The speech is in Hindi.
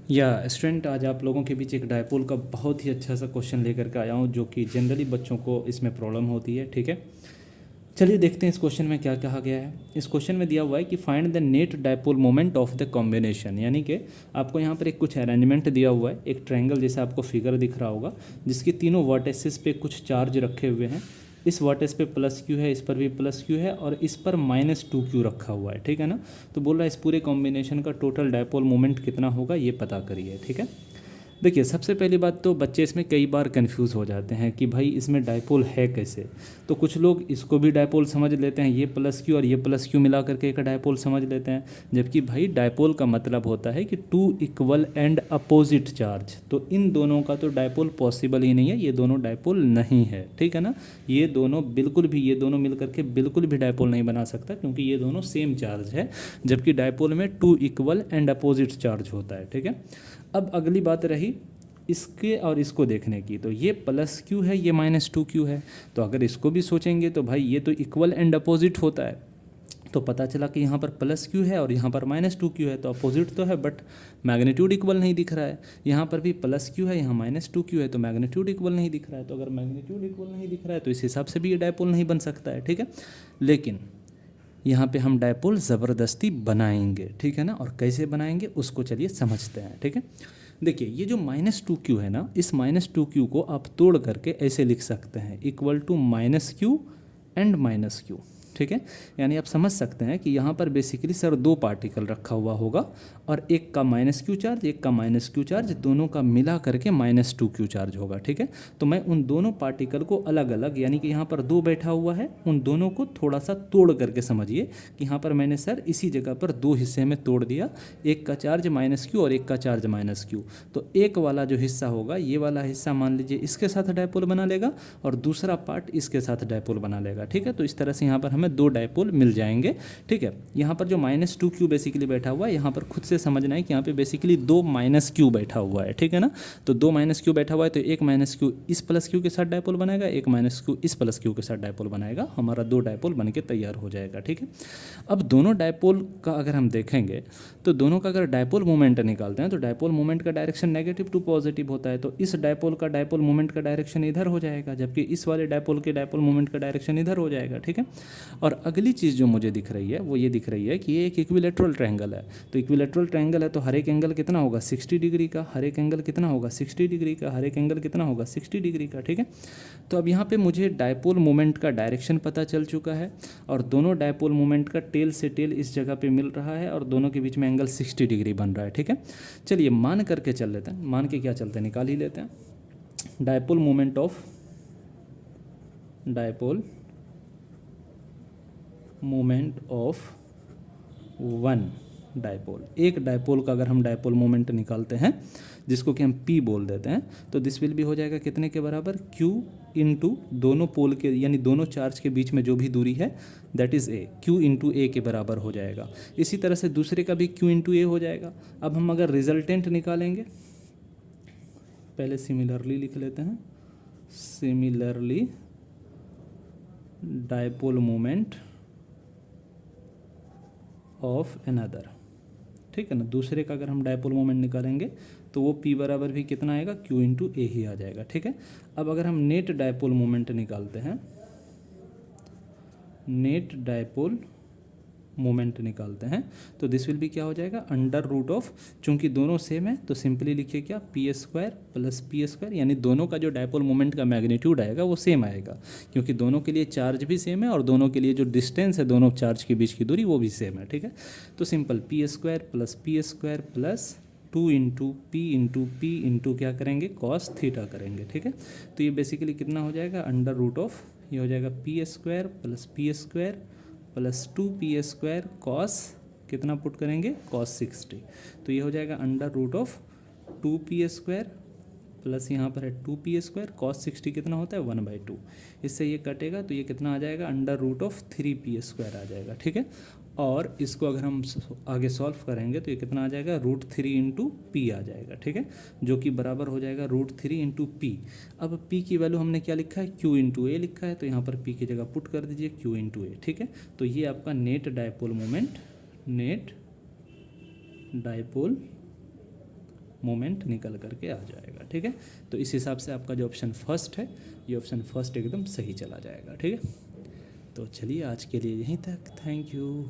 या स्टूडेंट, आज आप लोगों के बीच एक डायपोल का बहुत ही अच्छा सा क्वेश्चन लेकर के आया हूँ जो कि जनरली बच्चों को इसमें प्रॉब्लम होती है। ठीक है, चलिए देखते हैं इस क्वेश्चन में क्या कहा गया है। इस क्वेश्चन में दिया हुआ है कि find the net dipole moment of the combination, यानी कि आपको यहाँ पर एक कुछ अरेंजमेंट दिया हुआ है, एक ट्रायंगल जैसा आपको फिगर दिख रहा होगा जिसकी तीनों वर्टिसेस पे कुछ चार्ज रखे हुए हैं। इस वर्टेक्स पे प्लस क्यू है, इस पर भी प्लस क्यू है और इस पर -2 क्यू रखा हुआ है। ठीक है ना, तो बोल रहा है इस पूरे कॉम्बिनेशन का टोटल डायपोल मोमेंट कितना होगा ये पता करिए। ठीक है, देखिए सबसे पहली बात तो बच्चे इसमें कई बार कंफ्यूज हो जाते हैं कि भाई इसमें डायपोल है कैसे। तो कुछ लोग इसको भी डायपोल समझ लेते हैं, ये प्लस क्यू और ये प्लस क्यू मिला करके एक डायपोल समझ लेते हैं, जबकि भाई डायपोल का मतलब होता है कि two equal and opposite charge. तो इन दोनों का तो डायपोल पॉसिबल ही नहीं है, ये दोनों डायपोल नहीं है। ठीक है ना, ये दोनों बिल्कुल भी, ये दोनों मिल करके बिल्कुल भी डायपोल नहीं बना सकता क्योंकि ये दोनों सेम चार्ज है, जबकि डायपोल में two equal and opposite charge होता है। ठीक है, अब अगली बात रही इसके और इसको देखने की, तो ये प्लस क्यू है, ये -2 क्यू है। तो अगर इसको भी सोचेंगे तो भाई ये तो इक्वल एंड अपोजिट होता है, तो पता चला कि यहाँ पर प्लस क्यू है और यहाँ पर -2 क्यू है, तो अपोजिट तो है बट मैग्नीट्यूड इक्वल नहीं दिख रहा है। यहाँ पर भी प्लस क्यू है, यहाँ -2 क्यू है, तो मैग्नीट्यूड इक्वल नहीं दिख रहा है। तो अगर मैग्नीट्यूड इक्वल नहीं दिख रहा है तो इस हिसाब से भी ये डायपोल नहीं बन सकता है। ठीक है, लेकिन यहाँ पे हम डायपोल ज़बरदस्ती बनाएंगे। ठीक है ना, और कैसे बनाएंगे उसको चलिए समझते हैं। ठीक है, देखिए ये जो -2 क्यू है ना, इस -2 क्यू को आप तोड़ करके ऐसे लिख सकते हैं, equal to -q and -q. ठीक है, यानी आप समझ सकते हैं कि यहाँ पर बेसिकली सर दो पार्टिकल रखा हुआ होगा और एक का -क्यू चार्ज, एक का -क्यू चार्ज, दोनों का मिला करके -2 क्यू चार्ज होगा। ठीक है, तो मैं उन दोनों पार्टिकल को अलग अलग, यानी कि यहाँ पर दो बैठा हुआ है, उन दोनों को थोड़ा सा तोड़ करके समझिए कि यहाँ पर मैंने सर इसी जगह पर दो हिस्से में तोड़ दिया, एक का चार्ज -क्यू और एक का चार्ज -क्यू। तो एक वाला जो हिस्सा होगा, ये वाला हिस्सा मान लीजिए इसके साथ डायपोल बना लेगा और दूसरा पार्ट इसके साथ डायपोल बना लेगा। ठीक है, तो इस तरह से यहाँ पर हमें दो डायपोल मिल जाएंगे। ठीक है, यहाँ पर जो -2 क्यू बेसिकली बैठा हुआ है, यहाँ पर खुद से समझना है कि यहाँ पे बेसिकली दो -क्यू बैठा हुआ है। ठीक है ना, तो दो -क्यू बैठा हुआ है, तो एक -क्यू इस प्लस क्यू के साथ डायपोल बनाएगा, एक -क्यू इस प्लस क्यू के साथ डायपोल बनाएगा, हमारा दो डायपोल बन के तैयार हो जाएगा। ठीक है, अब दोनों डायपोल का अगर हम देखेंगे तो दोनों का अगर डायपोल मोमेंट निकालते हैं तो डायपोल मोमेंट का डायरेक्शन नेगेटिव टू पॉजिटिव होता है, तो इस डायपोल का डायपोल मोमेंट का डायरेक्शन इधर हो जाएगा, जबकि इस वाले डायपोल के डायपोल मोमेंट का डायरेक्शन इधर हो जाएगा। ठीक है, और अगली चीज़ जो मुझे दिख रही है वो ये दिख रही है कि ये एक इक्विलेटरल ट्रायंगल है। तो इक्विलेटरल ट्रायंगल है तो हर एक एंगल कितना होगा, 60 डिग्री का, हर एक एंगल कितना होगा, 60 डिग्री का, हर एक एंगल कितना होगा, 60 डिग्री का। ठीक है, तो अब यहाँ पे मुझे डायपोल मोमेंट का डायरेक्शन पता चल चुका है और दोनों डायपोल मोमेंट का टेल से टेल इस जगह पे मिल रहा है और दोनों के बीच में एंगल 60 डिग्री बन रहा है। ठीक है, चलिए मान करके चल लेते हैं, मान के क्या चलते हैं, निकाल ही लेते हैं। Dipole moment of one dipole, एक डायपोल का अगर हम डायपोल मोमेंट निकालते हैं जिसको कि हम P बोल देते हैं, तो दिस विल भी हो जाएगा कितने के बराबर, Q इंटू दोनों पोल के यानी दोनों चार्ज के बीच में जो भी दूरी है that is A, Q into A के बराबर हो जाएगा। इसी तरह से दूसरे का भी Q इंटू A हो जाएगा। अब हम अगर रिजल्टेंट निकालेंगे, पहले सिमिलरली लिख लेते हैं, similarly dipole moment of another. ठीक है ना, दूसरे का अगर हम डायपोल मोमेंट निकालेंगे तो वो P बराबर भी कितना आएगा, Q इंटू A ही आ जाएगा। ठीक है, अब अगर हम नेट डायपोल मोमेंट निकालते हैं, नेट डायपोल मोमेंट निकालते हैं तो दिस विल भी क्या हो जाएगा, अंडर रूट ऑफ, चूंकि दोनों सेम है तो सिंपली लिखिए क्या, P² प्लस P², यानी दोनों का जो डायपोल मोमेंट का मैग्नीट्यूड आएगा वो सेम आएगा क्योंकि दोनों के लिए चार्ज भी सेम है और दोनों के लिए जो डिस्टेंस है दोनों चार्ज के बीच की दूरी वो भी सेम है। ठीक है, तो simple P² plus P² plus 2 into P into क्या करेंगे, कॉस थीटा करेंगे। ठीक है, तो ये बेसिकली कितना हो जाएगा, अंडर रूट ऑफ, ये हो जाएगा P² plus P² plus 2P² cos कितना पुट करेंगे, कॉस 60, तो ये हो जाएगा under root of 2P² plus यहाँ पर है 2P² कॉस 60 कितना होता है 1/2, इससे ये कटेगा तो ये कितना आ जाएगा, अंडर रूट ऑफ 3P² आ जाएगा। ठीक है, और इसको अगर हम आगे सॉल्व करेंगे तो ये कितना आ जाएगा, √3 इंटू पी आ जाएगा। ठीक है, जो कि बराबर हो जाएगा √3 इंटू पी। अब p की वैल्यू हमने क्या लिखा है, Q इंटू ए लिखा है, तो यहाँ पर p की जगह पुट कर दीजिए Q इंटू ए। ठीक है, तो ये आपका net dipole moment, net dipole moment निकल करके आ जाएगा। ठीक है, तो इस हिसाब से आपका जो ऑप्शन फर्स्ट है, ये ऑप्शन फर्स्ट एकदम सही चला जाएगा। ठीक है, तो चलिए आज के लिए यहीं तक, थैंक यू।